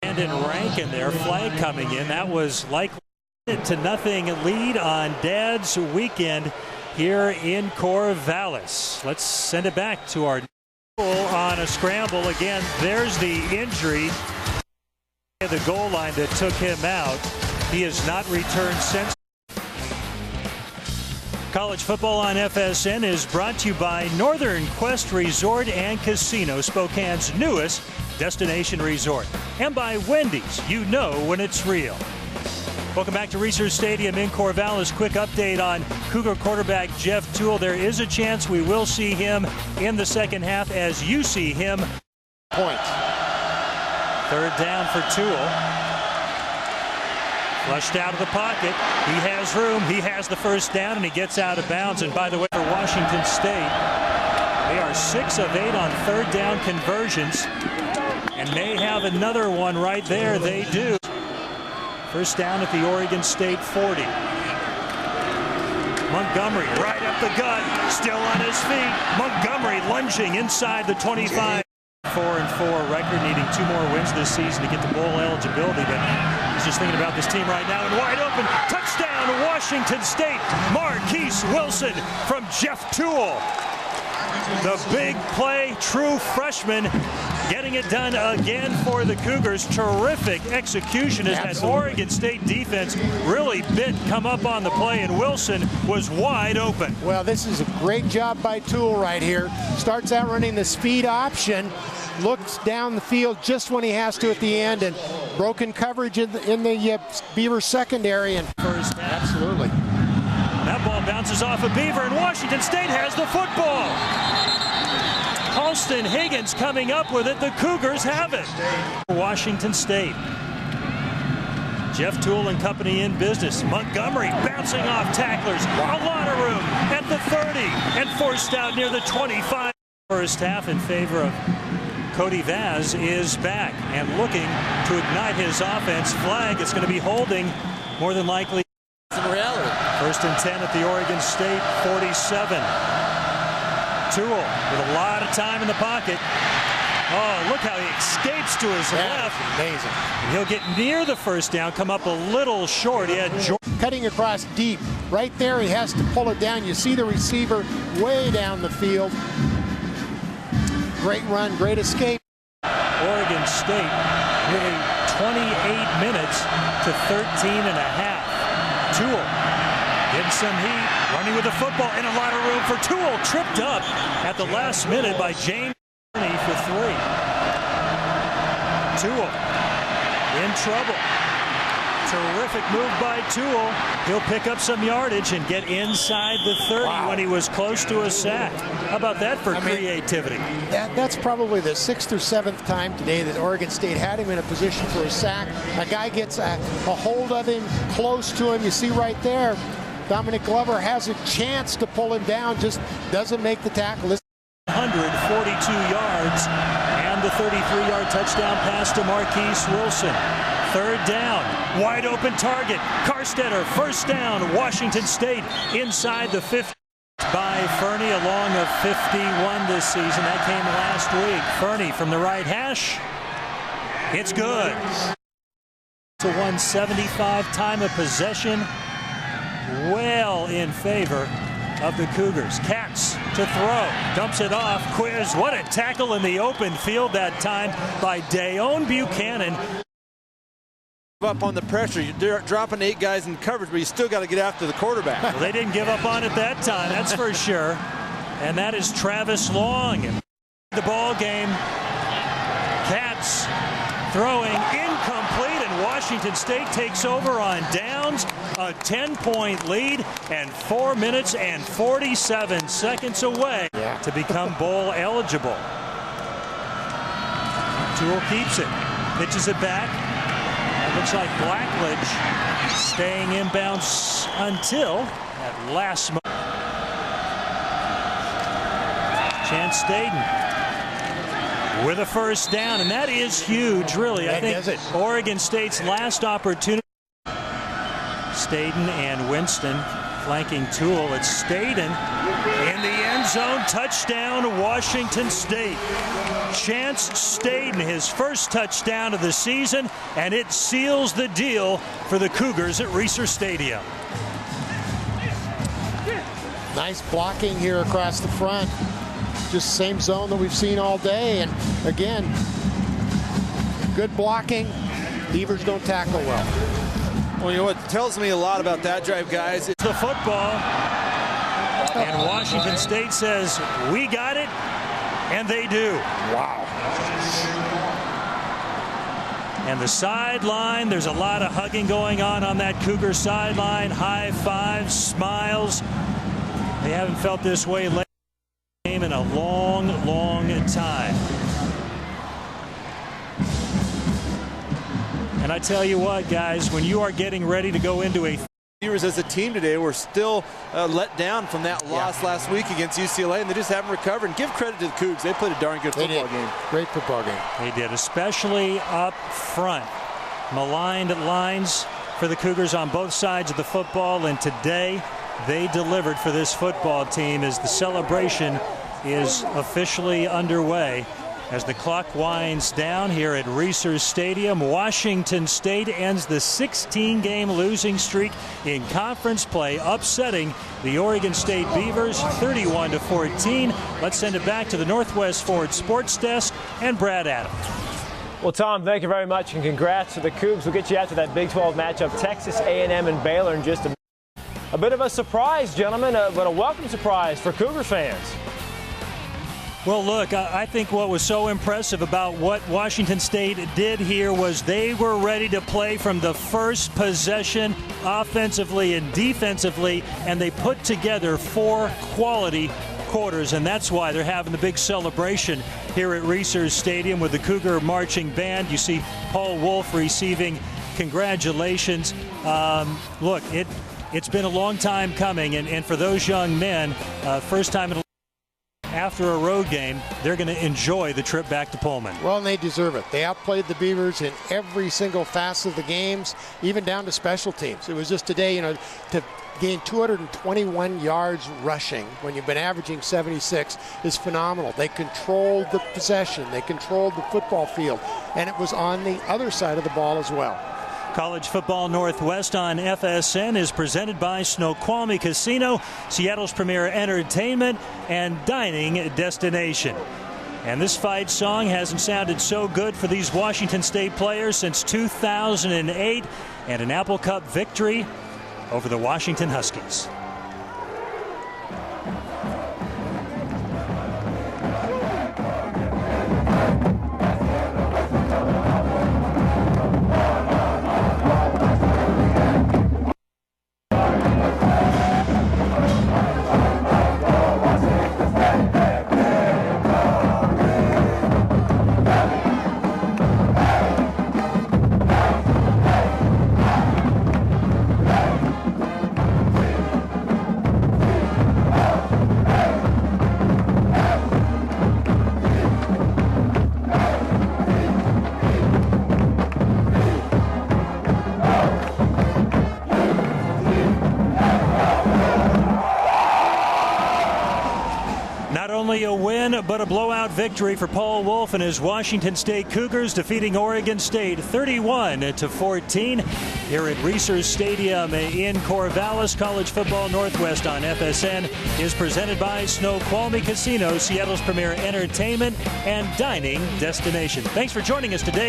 And in Rankin there, flag coming in. That was likely to nothing lead on Dad's weekend here in Corvallis. Let's send it back to our on a scramble. Again, there's the injury at the goal line that took him out. He has not returned since. College football on FSN is brought to you by Northern Quest Resort and Casino, Spokane's newest destination resort, and by Wendy's. You know when it's real. Welcome back to Research Stadium in Corvallis. Quick update on Cougar quarterback Jeff Tuel. There is a chance we will see him in the second half as you see him. Point. Third down for Tuel. Flushed out of the pocket. He has room. He has the first down, and he gets out of bounds. And by the way, for Washington State, they are 6 of 8 on third down conversions and may have another one right there. They do. First down at the Oregon State 40. Montgomery right up the gut, still on his feet. Montgomery lunging inside the 25. 4-4 record, needing 2 more wins this season to get to bowl eligibility. But he's just thinking about this team right now. And wide open, touchdown, Washington State. Marquise Wilson from Jeff Tuel. The big play, true freshman, getting it done again for the Cougars. Terrific execution as that Oregon State defense really come up on the play, and Wilson was wide open. Well, this is a great job by Tuel right here. Starts out running the speed option, looks down the field just when he has to at the end, and broken coverage in the Beaver secondary. And first, absolutely. That ball bounces off of Beaver, and Washington State has the football. Halston Higgins coming up with it. The Cougars have it. Washington State. Jeff Tuel and company in business. Montgomery bouncing off tacklers. A lot of room at the 30 and forced out near the 25. First half in favor of Cody Vaz is back and looking to ignite his offense. Flag is going to be holding more than likely. In reality. First and 10 at the Oregon State 47. Tuel with a lot of time in the pocket. Oh, look how he escapes to his left. Amazing. And he'll get near the first down, come up a little short. He had cutting across deep. Right there, he has to pull it down. You see the receiver way down the field. Great run, great escape. Oregon State really 28 minutes to 13 and a half. Tuel getting some heat, running with the football, and a lot of room for Tuel. Tripped up at the last minute by James for 3. Tuel in trouble. Terrific move by Tuel. He'll pick up some yardage and get inside the 30 when he was close to a sack. How about that for creativity? That's probably the 6th or 7th time today that Oregon State had him in a position for a sack. A guy gets a hold of him, close to him. You see right there, Dominic Glover has a chance to pull him down, just doesn't make the tackle. 142 yards and the 33-yard touchdown pass to Marquise Wilson. Third down, wide open target. Carstetter, first down, Washington State inside the 50 by Fernie, along of 51 this season. That came last week. Fernie from the right hash. It's good. To 175, time of possession well in favor of the Cougars. Katz to throw, dumps it off. Quiz, what a tackle in the open field that time by Dayon Buchanan. Up on the pressure, you're dropping 8 guys in coverage, but you still got to get after the quarterback. Well, they didn't give up on it that time, that's for sure. And that is Travis Long. The ball game. Katz throwing incomplete, and Washington State takes over on downs. A 10-point lead and 4 minutes and 47 seconds away to become bowl eligible. Tuel keeps it, pitches it back. It looks like Blackledge staying inbounds until that last moment. Chance Staden with a first down, and that is huge, really. I think Oregon State's last opportunity. Staden and Winston flanking Toole. It's Staten in the end zone. Touchdown, Washington State. Chance Staten, his first touchdown of the season, and it seals the deal for the Cougars at Reser Stadium. Nice blocking here across the front. Just same zone that we've seen all day. And again, good blocking. Beavers don't tackle well. Well, you know what tells me a lot about that drive, guys? It's the football. And Washington State says, we got it. And they do. Wow. And the sideline, there's a lot of hugging going on that Cougar sideline. High fives, smiles. They haven't felt this way late in a long, long time. And I tell you what, guys, when you are getting ready to go into a Beavers as a team today were still let down from that loss last week against UCLA, and they just haven't recovered. And give credit to the Cougs. They played a darn good football game. Great football game. They did, especially up front. Maligned lines for the Cougars on both sides of the football, and today they delivered for this football team as the celebration is officially underway. As the clock winds down here at Reser Stadium, Washington State ends the 16-game losing streak in conference play, upsetting the Oregon State Beavers 31-14. Let's send it back to the Northwest Ford Sports Desk and Brad Adams. Well, Tom, thank you very much, and congrats to the Cougs. We'll get you out to that Big 12 matchup, Texas A&M and Baylor, in just a minute. A bit of a surprise, gentlemen, but a welcome surprise for Cougar fans. Well, look, I think what was so impressive about what Washington State did here was they were ready to play from the first possession offensively and defensively, and they put together 4 quality quarters, and that's why they're having the big celebration here at Reser Stadium with the Cougar marching band. You see Paul Wolf receiving congratulations. Look, it's been a long time coming, and for those young men, first time in a after a road game, they're going to enjoy the trip back to Pullman. Well, and they deserve it. They outplayed the Beavers in every single facet of the games, even down to special teams. It was just today, to gain 221 yards rushing when you've been averaging 76 is phenomenal. They controlled the possession. They controlled the football field, and it was on the other side of the ball as well. College Football Northwest on FSN is presented by Snoqualmie Casino, Seattle's premier entertainment and dining destination. And this fight song hasn't sounded so good for these Washington State players since 2008 and an Apple Cup victory over the Washington Huskies. A win, but a blowout victory for Paul Wolf and his Washington State Cougars, defeating Oregon State 31-14 here at Reser Stadium in Corvallis. College Football Northwest on FSN is presented by Snoqualmie Casino, Seattle's premier entertainment and dining destination. Thanks for joining us today.